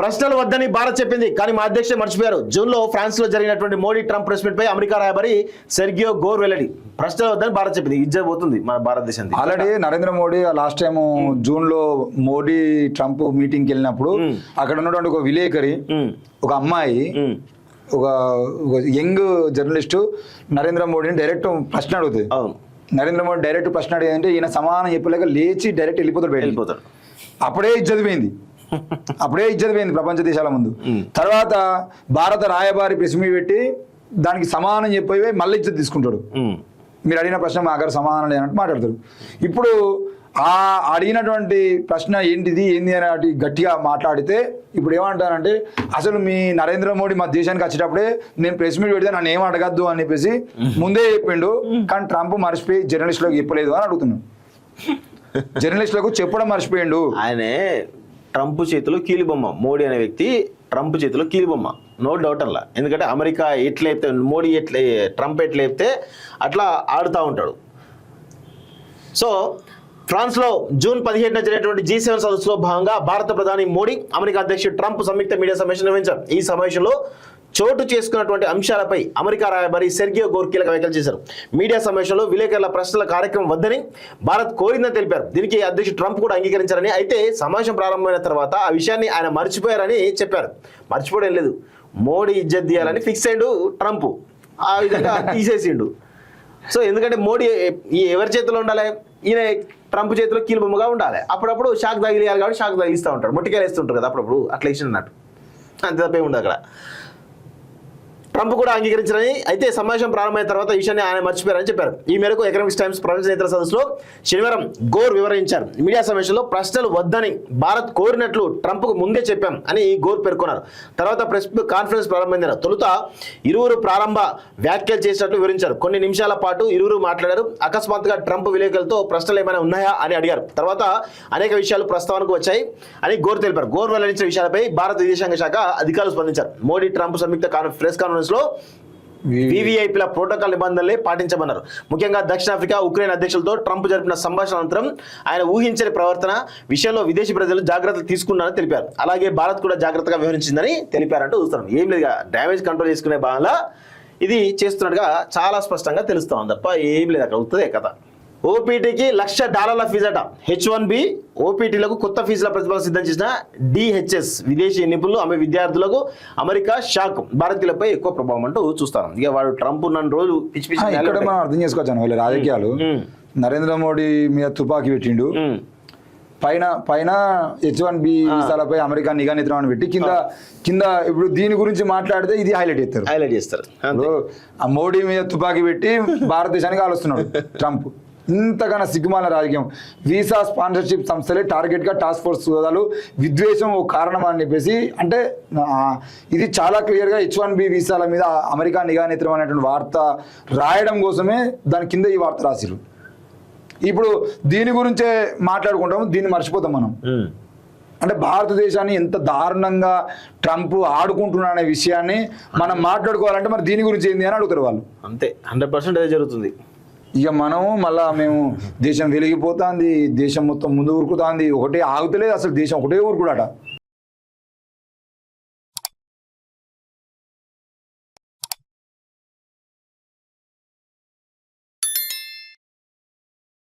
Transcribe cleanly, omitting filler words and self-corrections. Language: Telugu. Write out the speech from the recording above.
ప్రశ్నలు వద్దని భారత్ చెప్పింది, కానీ మా అధ్యక్షుడు మర్చిపోయారు. జూన్ లో ఫ్రాన్స్ లో జరిగినటువంటి మోడీ ట్రంప్ ప్రెస్ మీట్ పై అమెరికా రాయబారి సెర్గియో గోర్ వెల్లడి. ప్రశ్నలు వద్దని భారత్ చెప్పింది, ఇజ్జత్ పోతుంది మన భారతదేశం. Already Narendra Modi last time June లో మోడీ ట్రంప్ మీటింగ్ కి వెళ్ళినప్పుడు అక్కడ ఉన్నటువంటి ఒక విలేకరి, ఒక అమ్మాయి, ఒక యంగ్ జర్నలిస్ట్ నరేంద్ర మోడీని డైరెక్ట్ ప్రశ్న అడుగుతుంది. నరేంద్ర మోడీ డైరెక్ట్ ప్రశ్న అడిగేదంటే ఈయన సమానం చెప్పలేక లేచి డైరెక్ట్ వెళ్ళిపోతాడు. అప్పుడే ఇజ్జత్ పోయింది ప్రపంచ దేశాల ముందు. తర్వాత భారత రాయబారి ప్రెస్ మీట్ పెట్టి దానికి సమానం చెప్పి మళ్ళీ ఇజ్జత్ తీసుకుంటాడు. మీరు అడిగిన ప్రశ్న మా దగ్గర సమానం లేనట్టు మాట్లాడతారు. ఇప్పుడు ఆ అడిగినటువంటి ప్రశ్న ఏంటిది ఏంది అని గట్టిగా మాట్లాడితే ఇప్పుడు ఏమంటానంటే, అసలు మీ నరేంద్ర మోడీ మా దేశానికి వచ్చేటప్పుడే నేను ప్రెస్ మీట్ పెడితే నన్ను ఏం అడగద్దు అని చెప్పేసి ముందే చెప్పిండు. కానీ ట్రంప్ మర్చిపోయి జర్నలిస్టులకు చెప్పలేదు అని అడుగుతున్నాను. జర్నలిస్టులకు చెప్పడం మర్చిపోయిండు. ఆయనే ట్రంప్ చేతిలో కీలుబొమ్మ. మోడీ అనే వ్యక్తి ట్రంప్ చేతిలో కీలుబొమ్మ, నో డౌట్ అలా. ఎందుకంటే అమెరికా ఎట్లయితే మోడీ ట్రంప్ ఎట్లయితే అట్లా ఆడుతూ ఉంటాడు. సో ఫ్రాన్స్లో జూన్ 17న జరిగినటువంటి G7 సదస్సులో భాగంగా భారత ప్రధాని మోడీ, అమెరికా అధ్యక్షుడు ట్రంప్ సంయుక్త మీడియా సమావేశం నిర్వహించారు. ఈ సమావేశంలో చోటు చేసుకున్నటువంటి అంశాలపై అమెరికా రాయబారి సెర్గియో గోర్ కీలక వ్యాఖ్యలు చేశారు. మీడియా సమావేశంలో విలేకరుల ప్రశ్నల కార్యక్రమం వద్దని భారత్ కోరిందని తెలిపారు. దీనికి అధ్యక్షుడు ట్రంప్ కూడా అంగీకరించారని, అయితే సమావేశం ప్రారంభమైన తర్వాత ఆ విషయాన్ని ఆయన మర్చిపోయారని చెప్పారు. మర్చిపోవడం లేదు, మోడీ ఇజ్జత్ తీయాలని ఫిక్స్ అయ్యిండు ట్రంప్, ఆ విధంగా తీసేసిండు. సో ఎందుకంటే మోడీ ఎవరి చేతిలో ఉండాలి, ఈయన ట్రంప్ చేతిలో కీలుబొమ్మగా ఉండాలి. అప్పుడప్పుడు షాక్ తగిలియాలి కాబట్టి షాక్ తగిలిస్తూ ఉంటాడు, మొట్టికాయలు వేస్తుంటారు కదా అప్పుడప్పుడు, అట్లా ఇచ్చినట్టు అంతే తప్పే ఉండదు అక్కడ. ట్రంప్ కూడా అంగీకరించారని, అయితే సమావేశం ప్రారంభమైన తర్వాత ఈ విషయాన్ని ఆయన మర్చిపోయారని చెప్పారు. ఈ మేరకు ఎకనామిక్స్ టైమ్స్ ప్రపంచ నేతల సదస్సులో శనివారం గోర్ వివరించారు. మీడియా సమావేశంలో ప్రశ్నలు వద్దని భారత్ కోరినట్లు ట్రంప్కు ముందే చెప్పాం అని గోర్ పేర్కొన్నారు. తర్వాత ప్రెస్ కాన్ఫరెన్స్ ప్రారంభమైంది. తొలుత ఇరువురు ప్రారంభ వ్యాఖ్యలు చేసినట్లు వివరించారు. కొన్ని నిమిషాల పాటు ఇరువురు మాట్లాడారు. అకస్మాత్తుగా ట్రంప్ విలేకరులతో ప్రశ్నలు ఏమైనా ఉన్నాయా అని అడిగారు. తర్వాత అనేక విషయాలు ప్రస్తావనకు వచ్చాయి అని గోర్ తెలిపారు. గోర్ వెల్లడించిన విషయాలపై భారత విదేశాంగ శాఖ అధికారులు స్పందించారు. మోడీ ట్రంప్ సంయుక్త ప్రెస్ కాన్ఫరెన్స్ లో వివిఐపీల ప్రోటోకాల్ నిబంధనలే పాటించమన్నారు. ముఖ్యంగా దక్షిణాఫ్రికా, ఉక్రెయిన్ అధ్యక్షులతో ట్రంప్ జరిపిన సంభాషణ అనంతరం ఆయన ఊహించని ప్రవర్తన విషయంలో విదేశీ ప్రజలు జాగ్రత్తలు తీసుకున్నారని తెలిపారు. అలాగే భారత్ కూడా జాగ్రత్తగా వ్యవహరించిందని తెలిపారంటూ చూస్తున్నాం. ఏం లేదు, డ్యామేజ్ కంట్రోల్ చేసుకునే భాగంగా ఇది చేస్తున్నట్టుగా చాలా స్పష్టంగా తెలుస్తాం తప్ప ఏం లేదు అక్కడ అవుతుంది కథ. ఓపీటీకి $1,00,000 ఫీజట. H1B ఓపీటీలకు కొత్త ఫీజుల ప్రతిపాదన సిద్ధం చేసిన DHS విదేశీ నిపుణులు ఆమె విద్యార్థులకు అమెరికా షాక్, భారతీయులపై ఎక్కువ ప్రభావం అంటూ చూస్తాను. ఇక వాడు ట్రంప్ నన్ను రోజు పిచ్చి ఇక్కడ మనం అర్థం చేసుకోవచ్చాను వాళ్ళ రాజకీయాలు. నరేంద్ర మోడీ మీద తుపాకీ పెట్టిండు, పైన H1B వీసాలపై అమెరికా నిఘా నియంత్రణ పెట్టి కింద ఇప్పుడు దీని గురించి మాట్లాడితే ఇది హైలైట్ చేస్తారు. ఆ మోడీ మీద తుపాకీ పెట్టి భారతదేశానికి ఆలోస్తున్నాడు ట్రంప్. ఇంతకన్నా సిగ్గుమాల రాజకీయం. వీసా స్పాన్సర్షిప్ సంస్థలే టార్గెట్గా టాస్క్ ఫోర్స్ సోదాలు, విద్వేషం ఓ కారణం అని చెప్పేసి, అంటే ఇది చాలా క్లియర్గా H1B వీసాల మీద అమెరికా నిఘా నియంత్రణ అనేటువంటి వార్త రాయడం కోసమే దాని కింద ఈ వార్త రాసిరు. ఇప్పుడు దీని గురించే మాట్లాడుకుంటాము, దీన్ని మర్చిపోతాం మనం. అంటే భారతదేశాన్ని ఎంత దారుణంగా ట్రంప్ ఆడుకుంటున్నా అనే విషయాన్ని మనం మాట్లాడుకోవాలంటే మరి దీని గురించి ఏంది అని అడుగుతారు వాళ్ళు. అంతే, 100% అదే జరుగుతుంది. ఇక మనము మళ్ళా దేశం వెలిగిపోతుంది, దేశం మొత్తం ముందు ఊరుకుతుంది, ఒకటే ఆగుతలేదు అసలు, దేశం ఒకటే ఊరుకుడాట.